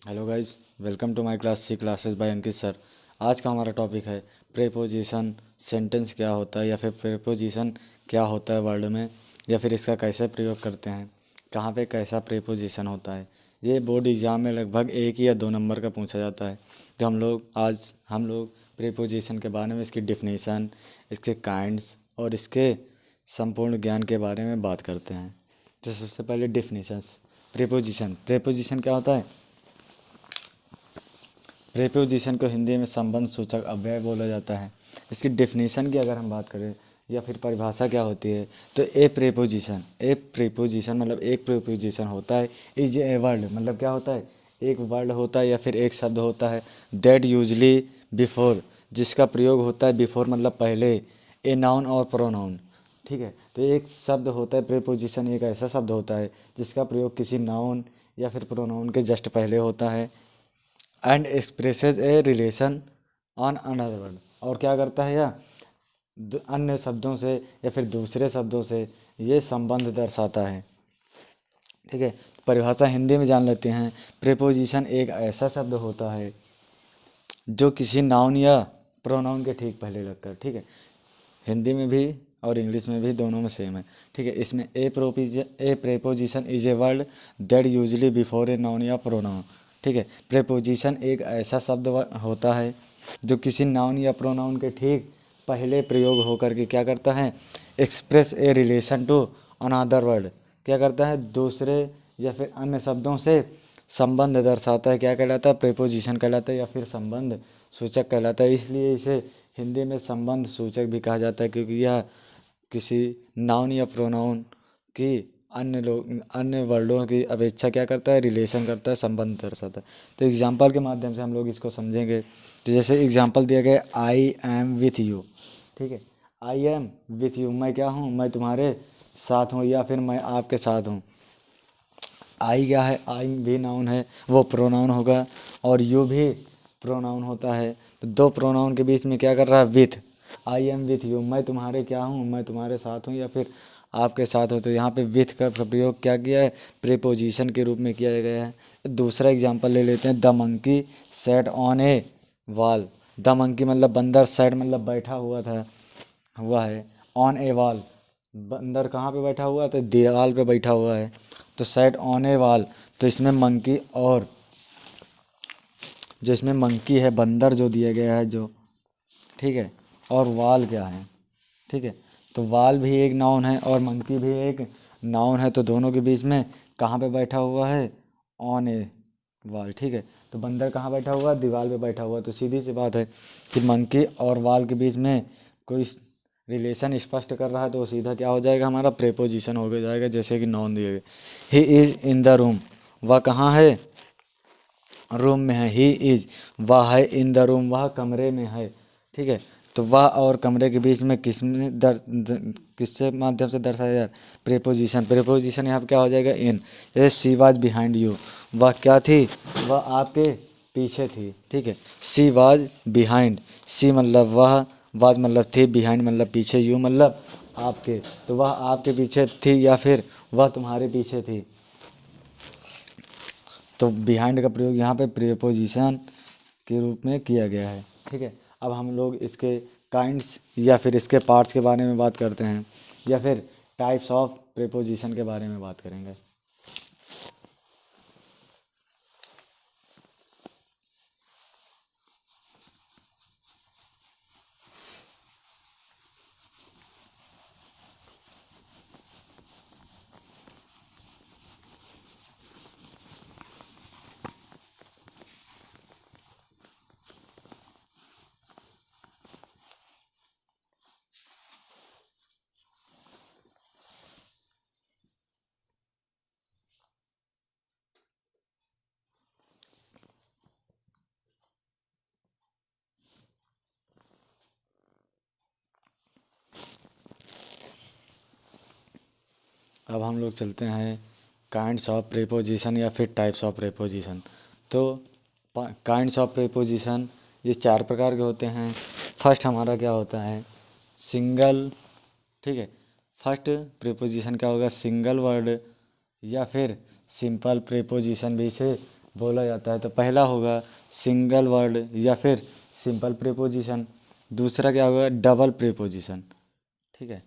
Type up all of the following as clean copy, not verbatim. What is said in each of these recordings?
Hello guys, welcome to my class C classes by Ankit sir. आज का हमारा topic है प्रेपोजिशन। सेंटेंस क्या होता है या फिर प्रेपोजिशन क्या होता है वर्ड में, या फिर इसका कैसे प्रयोग करते हैं, कहाँ पे कैसा प्रेपोजिशन होता है। ये बोर्ड एग्ज़ाम में लगभग 1 या 2 नंबर का पूछा जाता है। तो हम लोग प्रेपोजिशन के बारे में, इसकी डिफिनीसन, इसके काइंड्स और इसके संपूर्ण ज्ञान के बारे में बात करते हैं। तो सबसे पहले डिफिनीशंस। प्रेपोजिशन प्रेपोजिशन क्या होता है? प्रेपोजिशन को हिंदी में संबंध सूचक अव्यय बोला जाता है। इसकी डेफिनेशन की अगर हम बात करें या फिर परिभाषा क्या होती है, तो ए प्रेपोजिशन मतलब एक प्रेपोजिशन होता है इज ए वर्ड, मतलब क्या होता है, एक वर्ड होता है या फिर एक शब्द होता है दैट यूजली बिफोर, जिसका प्रयोग होता है बिफोर मतलब पहले, ए नाउन और प्रोनाउन। ठीक है, तो एक शब्द होता है प्रेपोजिशन, एक ऐसा शब्द होता है जिसका प्रयोग किसी नाउन या फिर प्रोनाउन के जस्ट पहले होता है and expresses a relation on another word, और क्या करता है यह अन्य शब्दों से या फिर दूसरे शब्दों से ये संबंध दर्शाता है। ठीक है, परिभाषा हिंदी में जान लेते हैं। प्रेपोजिशन एक ऐसा शब्द होता है जो किसी नाउन या प्रोनाउन के ठीक पहले लगकर, ठीक है, हिंदी में भी और इंग्लिश में भी दोनों में सेम है। ठीक है, इसमें a preposition is a word that usually before a noun या प्रोनाउन। ठीक है, प्रेपोजिशन एक ऐसा शब्द होता है जो किसी नाउन या प्रोनाउन के ठीक पहले प्रयोग होकर के क्या करता है, express a relation to another word, क्या करता है, दूसरे या फिर अन्य शब्दों से संबंध दर्शाता है। क्या कहलाता है? प्रेपोजिशन कहलाता है या फिर संबंध सूचक कहलाता है। इसलिए इसे हिंदी में संबंध सूचक भी कहा जाता है, क्योंकि यह किसी नाउन या प्रोनाउन की अन्य वर्डों की अपेक्षा क्या करता है, रिलेशन करता है, संबंध दर्शाता है। तो एग्जाम्पल के माध्यम से हम लोग इसको समझेंगे। तो जैसे एग्जाम्पल दिया गया, आई एम विथ यू। ठीक है, आई एम विथ यू, मैं क्या हूँ, मैं तुम्हारे साथ हूँ या फिर मैं आपके साथ हूँ। आई क्या है? आई भी नाउन है, वो प्रोनाउन होगा, और यू भी प्रोनाउन होता है। तो दो प्रोनाउन के बीच में क्या कर रहा है, with. I am with you, मैं तुम्हारे क्या हूँ, मैं तुम्हारे साथ हूँ या फिर आपके साथ हो। तो यहाँ पे विथ का प्रयोग क्या किया है, प्रीपोजिशन के रूप में किया गया है। दूसरा एग्जांपल ले लेते हैं, the monkey set on A wall. The monkey मतलब बंदर, सेट मतलब बैठा हुआ है, ऑन ए वॉल, बंदर कहाँ पे बैठा हुआ है, तो दीवार पे बैठा हुआ है। तो सेट ऑन ए वॉल, तो इसमें मंकी, और जो इसमें मंकी है, बंदर जो दिया गया है जो, ठीक है, और वाल क्या है, ठीक है, तो वाल भी एक नाउन है और मंकी भी एक नाउन है। तो दोनों के बीच में कहाँ पे बैठा हुआ है, ऑन ए वाल। ठीक है, तो बंदर कहाँ बैठा हुआ है, दीवार पे बैठा हुआ है। तो सीधी सी बात है कि मंकी और वाल के बीच में कोई रिलेशन स्पष्ट कर रहा है, तो वो सीधा क्या हो जाएगा, हमारा प्रेपोजिशन हो जाएगा, जैसे कि नाउन दिए गए। He is in the room, वह कहाँ है, रूम में है। ही इज, वह है, इन द रूम, वह कमरे में है। ठीक है, तो वह और कमरे के बीच में किससे माध्यम से दर्शाया जाए, प्रेपोजिशन। प्रेपोजिशन यहाँ पे क्या हो जाएगा, इन। जैसे सी वाज बिहाइंड यू, वह क्या थी, वह आपके पीछे थी। ठीक है, सी वाज बिहाइंड, सी मतलब वह, वाज मतलब थी, बिहाइंड मतलब पीछे, यू मतलब आपके। तो वह आपके पीछे थी या फिर वह तुम्हारे पीछे थी। तो बिहाइंड का प्रयोग यहाँ पे प्रीपोजिशन के रूप में किया गया है। ठीक है, अब हम लोग इसके काइंड्स या फिर इसके पार्ट्स के बारे में बात करते हैं, या फिर टाइप्स ऑफ प्रीपोजिशन के बारे में बात करेंगे। अब हम लोग चलते हैं काइंड्स ऑफ प्रीपोजिशन या फिर टाइप्स ऑफ प्रीपोजिशन। तो काइंड्स ऑफ प्रीपोजिशन ये 4 प्रकार के होते हैं। फर्स्ट हमारा क्या होता है, सिंगल। ठीक है, फर्स्ट प्रीपोजिशन क्या होगा, सिंगल वर्ड या फिर सिंपल प्रीपोजिशन भी इसे बोला जाता है। तो पहला होगा सिंगल वर्ड या फिर सिंपल प्रीपोजिशन, दूसरा क्या होगा डबल प्रीपोजिशन। ठीक है,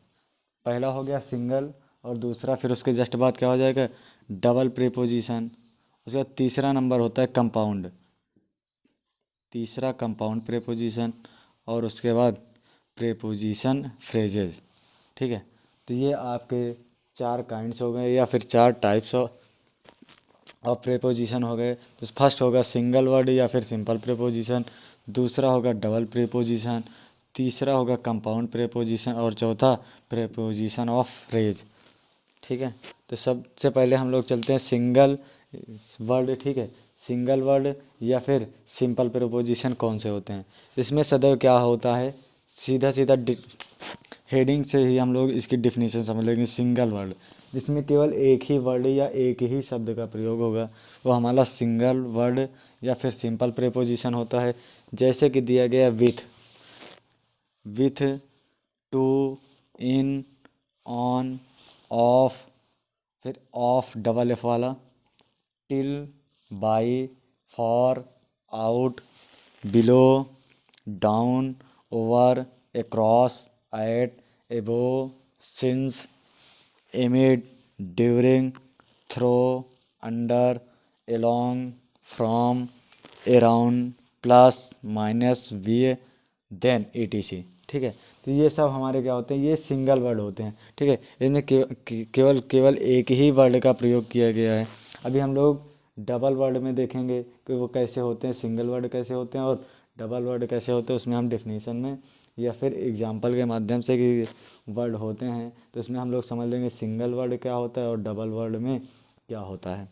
पहला हो गया सिंगल और दूसरा फिर उसके जस्ट बाद क्या हो जाएगा डबल प्रीपोजिशन। उसके बाद तीसरा नंबर होता है कंपाउंड, तीसरा कंपाउंड प्रीपोजिशन, और उसके बाद प्रीपोजिशन फ्रेजेस। ठीक है, तो ये आपके चार काइंड्स हो गए या फिर चार टाइप्स ऑफ प्रीपोजिशन हो गए। तो फर्स्ट होगा सिंगल वर्ड या फिर सिंपल प्रीपोजिशन, दूसरा होगा डबल प्रीपोजिशन, तीसरा होगा कंपाउंड प्रीपोजिशन और चौथा प्रीपोजिशन ऑफ फ्रेज। ठीक है, तो सबसे पहले हम लोग चलते हैं सिंगल वर्ड। ठीक है, सिंगल वर्ड या फिर सिंपल प्रीपोजिशन कौन से होते हैं। इसमें सदैव क्या होता है, सीधा सीधा हेडिंग से ही हम लोग इसकी डिफिनीशन समझ लेंगे। सिंगल वर्ड जिसमें केवल एक ही वर्ड या एक ही शब्द का प्रयोग होगा वो हमारा सिंगल वर्ड या फिर सिंपल प्रीपोजिशन होता है। जैसे कि दिया गया with, to, in, on, of, फिर ऑफ डबल एफ वाला, till, by, for, out, below, down, over, across, at, above, since, amid, during, through, under, along, from, around, plus, minus, V, than etc। ठीक है, तो ये सब हमारे क्या होते हैं, ये सिंगल वर्ड होते हैं। ठीक है, इनमें केवल एक ही वर्ड का प्रयोग किया गया है। अभी हम लोग डबल वर्ड में देखेंगे कि वो कैसे होते हैं, सिंगल वर्ड कैसे होते हैं और डबल वर्ड कैसे होते हैं। उसमें हम डेफिनेशन में या फिर एग्जाम्पल के माध्यम से कि वर्ड होते हैं तो इसमें हम लोग समझ लेंगे सिंगल वर्ड क्या होता है और डबल वर्ड में क्या होता है।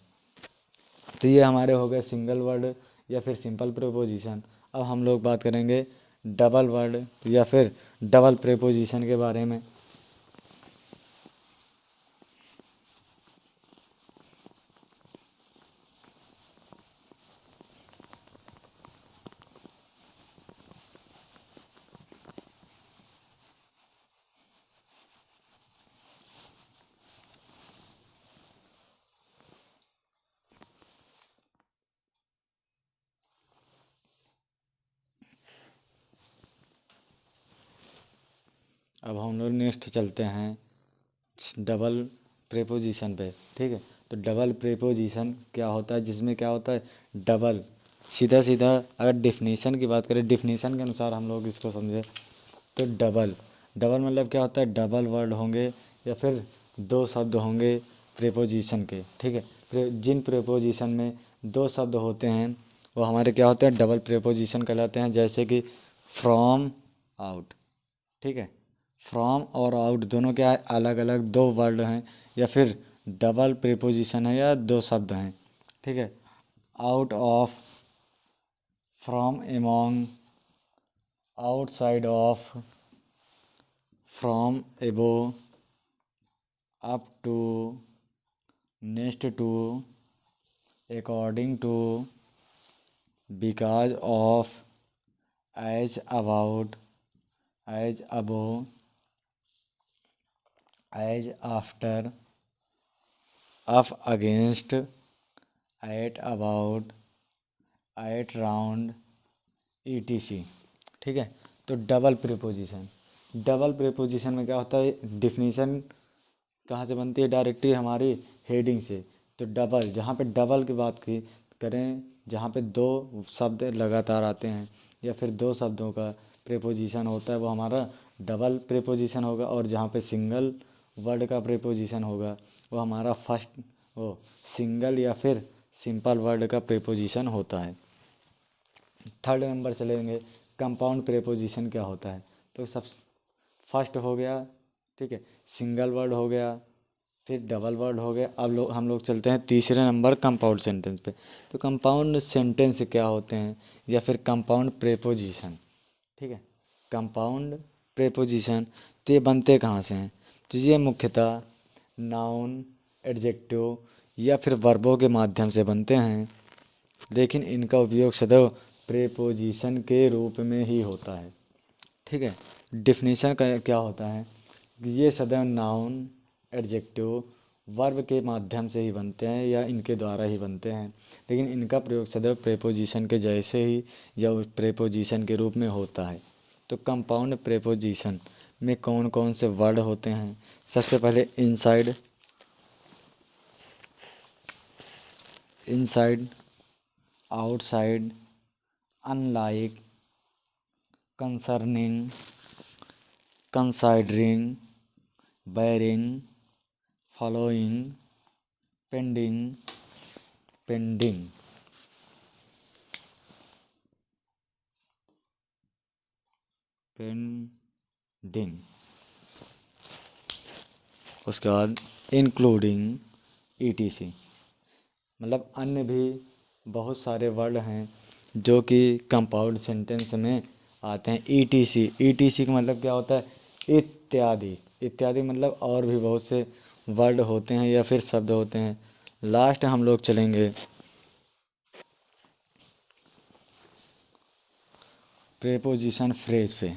तो ये हमारे हो गए सिंगल वर्ड या फिर सिंपल प्रीपोजिशन। अब हम लोग बात करेंगे डबल वर्ड या फिर डबल प्रीपोजिशन के बारे में। अब हम लोग नेक्स्ट चलते हैं डबल प्रीपोजिशन पे। ठीक है, तो डबल प्रीपोजिशन क्या होता है, जिसमें क्या होता है डबल, सीधा सीधा अगर डिफिनीशन की बात करें, डिफिनीशन के अनुसार हम लोग इसको समझें तो डबल डबल मतलब क्या होता है, डबल वर्ड होंगे या फिर दो शब्द होंगे प्रीपोजिशन के। ठीक है, जिन प्रीपोजिशन में दो शब्द होते हैं वो हमारे क्या होते हैं डबल प्रीपोजिशन कहलाते हैं। जैसे कि फ्रॉम, आउट। ठीक है, फ्रॉम और आउट दोनों क्या है, अलग अलग दो वर्ड हैं या फिर डबल प्रीपोजिशन है या दो शब्द हैं। ठीक है, out of, from among, outside of, from above, up to, next to, according to, because of, as about, as above, as after, up against, at about, at round etc। ठीक है, तो डबल प्रीपोजिशन में क्या होता है, definition कहाँ से बनती है, डायरेक्टली हमारी हेडिंग से। तो डबल, जहाँ पे डबल की बात की करें, जहाँ पे दो शब्द लगातार आते हैं या फिर दो शब्दों का प्रीपोजिशन होता है वो हमारा डबल प्रीपोजिशन होगा। और जहाँ पे सिंगल वर्ड का प्रीपोजिशन होगा वो हमारा फर्स्ट वो सिंगल या फिर सिंपल वर्ड का प्रीपोजिशन होता है। थर्ड नंबर चलेंगे कंपाउंड प्रीपोजिशन क्या होता है। तो सब फर्स्ट हो गया, ठीक है, सिंगल वर्ड हो गया, फिर डबल वर्ड हो गया। अब हम लोग चलते हैं तीसरे नंबर कंपाउंड सेंटेंस पे। तो कंपाउंड सेंटेंस क्या होते हैं या फिर कंपाउंड प्रीपोजिशन। ठीक है, कंपाउंड प्रीपोजिशन तो ये बनते कहाँ से हैं, तो ये मुख्यतः नाउन, एडजेक्टिव या फिर वर्बों के माध्यम से बनते हैं, लेकिन इनका उपयोग सदैव प्रीपोजिशन के रूप में ही होता है। ठीक है, डिफिनीशन का क्या होता है, ये सदैव नाउन, एडजेक्टिव, वर्ब के माध्यम से ही बनते हैं या इनके द्वारा ही बनते हैं, लेकिन इनका प्रयोग सदैव प्रेपोजिशन के जैसे ही या प्रेपोजिशन के रूप में होता है। तो कंपाउंड प्रेपोजिशन में कौन कौन से वर्ड होते हैं? सबसे पहले inside, inside, outside, unlike, concerning, considering, bearing, following, pending, pending. Pending. उसके बाद इंक्लूडिंग, ईटीसी, मतलब अन्य भी बहुत सारे वर्ड हैं जो कि कंपाउंड सेंटेंस में आते हैं। ईटीसी, ईटीसी का मतलब क्या होता है? इत्यादि, इत्यादि मतलब और भी बहुत से वर्ड होते हैं या फिर शब्द होते हैं। लास्ट हम लोग चलेंगे प्रेपोजिशन फ्रेज पे।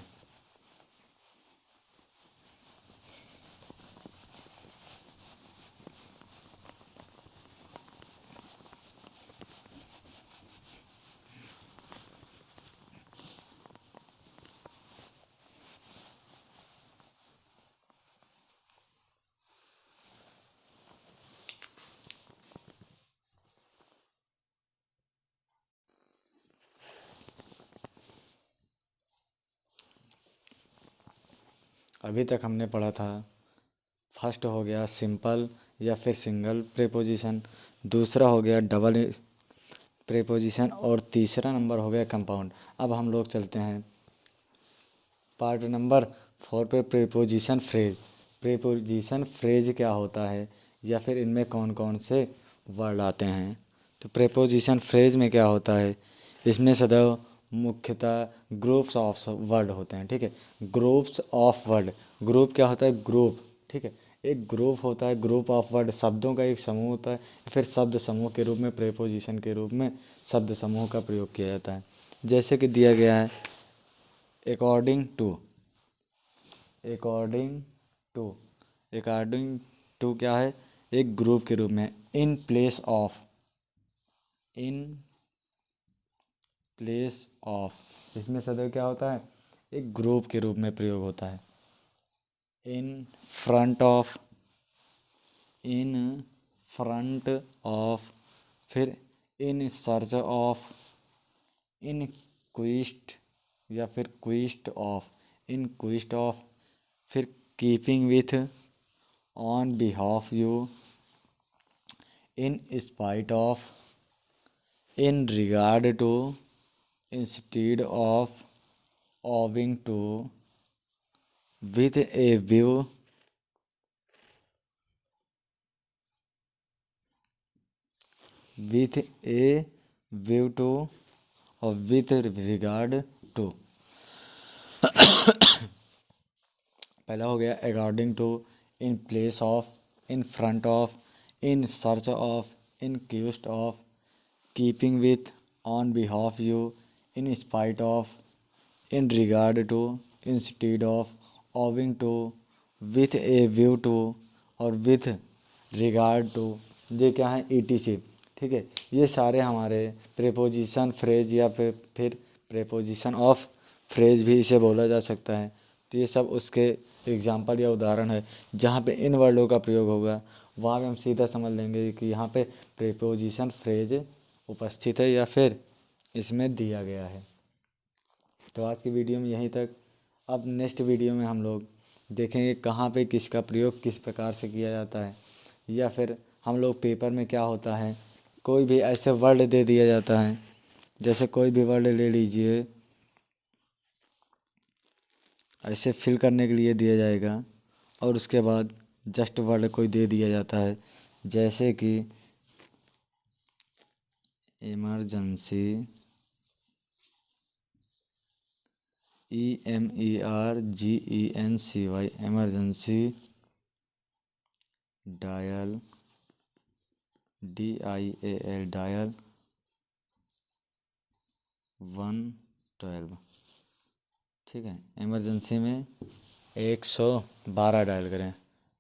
अभी तक हमने पढ़ा था, फर्स्ट हो गया सिंपल या फिर सिंगल प्रेपोजिशन, दूसरा हो गया डबल प्रेपोजिशन और तीसरा नंबर हो गया कंपाउंड। अब हम लोग चलते हैं पार्ट नंबर 4 पे, प्रेपोजिशन फ्रेज। प्रेपोजिशन फ्रेज क्या होता है या फिर इनमें कौन कौन से वर्ड आते हैं? तो प्रेपोजिशन फ्रेज में क्या होता है, इसमें सदैव मुख्यतः ग्रुप्स ऑफ वर्ड होते हैं। ठीक है, ग्रुप्स ऑफ वर्ड। ग्रुप क्या होता है? ग्रुप। ठीक है, एक ग्रुप होता है, ग्रुप ऑफ वर्ड, शब्दों का एक समूह होता है, फिर शब्द समूह के रूप में, प्रेपोजिशन के रूप में शब्द समूह का प्रयोग किया जाता है। जैसे कि दिया गया है according to, according to, according to क्या है? एक ग्रुप के रूप में। In place of, in place of, इसमें सदैव क्या होता है? एक ग्रुप के रूप में प्रयोग होता है। In front of, in front of, फिर in search of, in quest या फिर quest of, in quest of, फिर keeping with, on behalf you, in spite of, in regard to, instead of, owing to, with a view, with a view to, और with regard to. पहला हो गया according to, in place of, in front of, in search of, in quest of, keeping with, on behalf you, in spite of, in regard to, instead of, owing to, with a view to, और with regard to. ये क्या है? Etc. ठीक है, ये सारे हमारे preposition phrase या फिर प्रेपोजिशन ऑफ फ्रेज भी इसे बोला जा सकता है। तो ये सब उसके एग्जाम्पल या उदाहरण है। जहाँ पे इन वर्डों का प्रयोग होगा वहाँ पे हम सीधा समझ लेंगे कि यहाँ पे प्रेपोजिशन फ्रेज उपस्थित है या फिर इसमें दिया गया है। तो आज की वीडियो में यहीं तक। अब नेक्स्ट वीडियो में हम लोग देखेंगे कहाँ पे किसका प्रयोग किस प्रकार से किया जाता है, या फिर हम लोग पेपर में क्या होता है, कोई भी ऐसे वर्ड दे दिया जाता है, जैसे कोई भी वर्ड ले लीजिए, ऐसे फिल करने के लिए दिया जाएगा और उसके बाद जस्ट वर्ड कोई दे दिया जाता है, जैसे कि emergency, EMERGENCY, emergency, dial, DIAL, dial 112। ठीक है, इमरजेंसी में 112 डायल करें।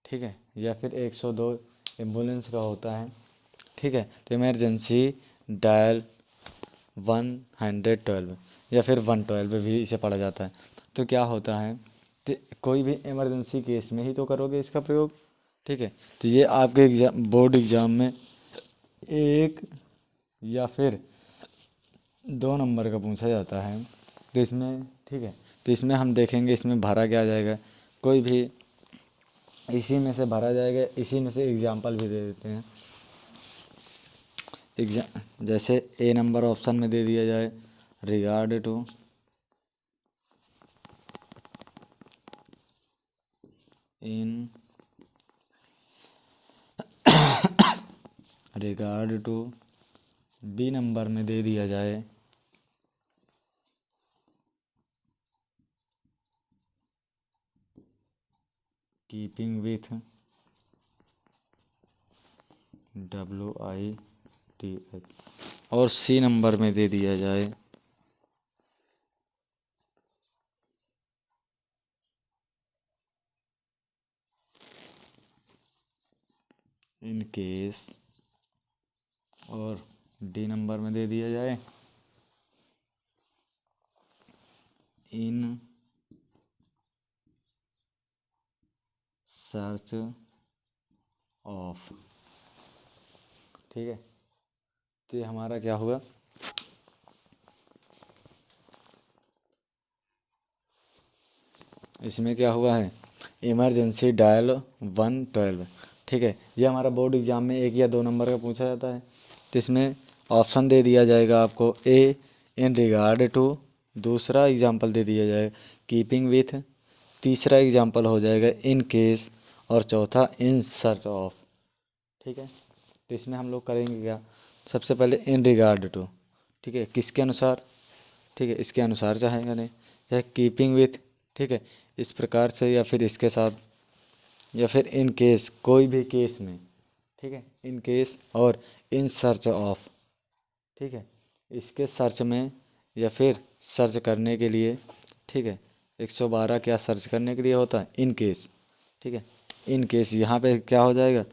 ठीक है, या फिर 102 एम्बुलेंस का होता है, ठीक है। तो इमरजेंसी डायल 112 या फिर 112 भी इसे पढ़ा जाता है। तो क्या होता है, तो कोई भी इमरजेंसी केस में ही तो करोगे इसका प्रयोग, ठीक है। तो ये आपके एग्जाम, बोर्ड एग्ज़ाम में 1 या फिर 2 नंबर का पूछा जाता है। तो इसमें, ठीक है, तो इसमें हम देखेंगे इसमें भरा क्या जाएगा, कोई भी इसी में से भरा जाएगा, इसी में से एग्जाम्पल भी दे देते हैं। जैसे ए नंबर ऑप्शन में दे दिया जाए, regard to in regard to, B number में दे दिया जाए कीपिंग विथ WITH, और सी नंबर में दे दिया जाए इन केस, और डी नंबर में दे दिया जाए इन सर्च ऑफ, ठीक है। तो ये हमारा क्या हुआ, इसमें क्या हुआ है, इमरजेंसी डायल 112, ठीक है। ये हमारा बोर्ड एग्जाम में 1 या 2 नंबर का पूछा जाता है। तो इसमें ऑप्शन दे दिया जाएगा आपको, ए इन रिगार्ड टू, दूसरा एग्जाम्पल दे दिया जाएगा कीपिंग विथ, तीसरा एग्जाम्पल हो जाएगा इन केस, और चौथा इन सर्च ऑफ, ठीक है। तो इसमें हम लोग करेंगे क्या, सबसे पहले इन रिगार्ड टू, ठीक है, किसके अनुसार, ठीक है, इसके अनुसार चाहेगा नहीं, चाहे कीपिंग विथ, ठीक है, इस प्रकार से, या फिर इसके साथ, या फिर इन केस, कोई भी केस में, ठीक है, इन केस, और इन सर्च ऑफ, ठीक है, इसके सर्च में, या फिर सर्च करने के लिए, ठीक है। 112 क्या सर्च करने के लिए होता है, इन केस, ठीक है। इन केस यहाँ पे क्या हो जाएगा,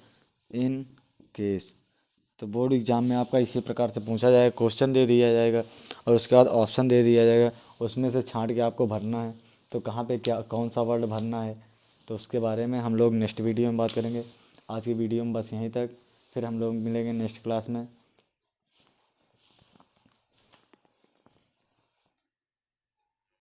इन केस। तो बोर्ड एग्जाम में आपका इसी प्रकार से पूछा जाएगा, क्वेश्चन दे दिया जाएगा और उसके बाद ऑप्शन दे दिया जाएगा, उसमें से छांट के आपको भरना है। तो कहाँ पे क्या, कौन सा वर्ड भरना है, तो उसके बारे में हम लोग नेक्स्ट वीडियो में बात करेंगे। आज की वीडियो में बस यहीं तक, फिर हम लोग मिलेंगे नेक्स्ट क्लास में।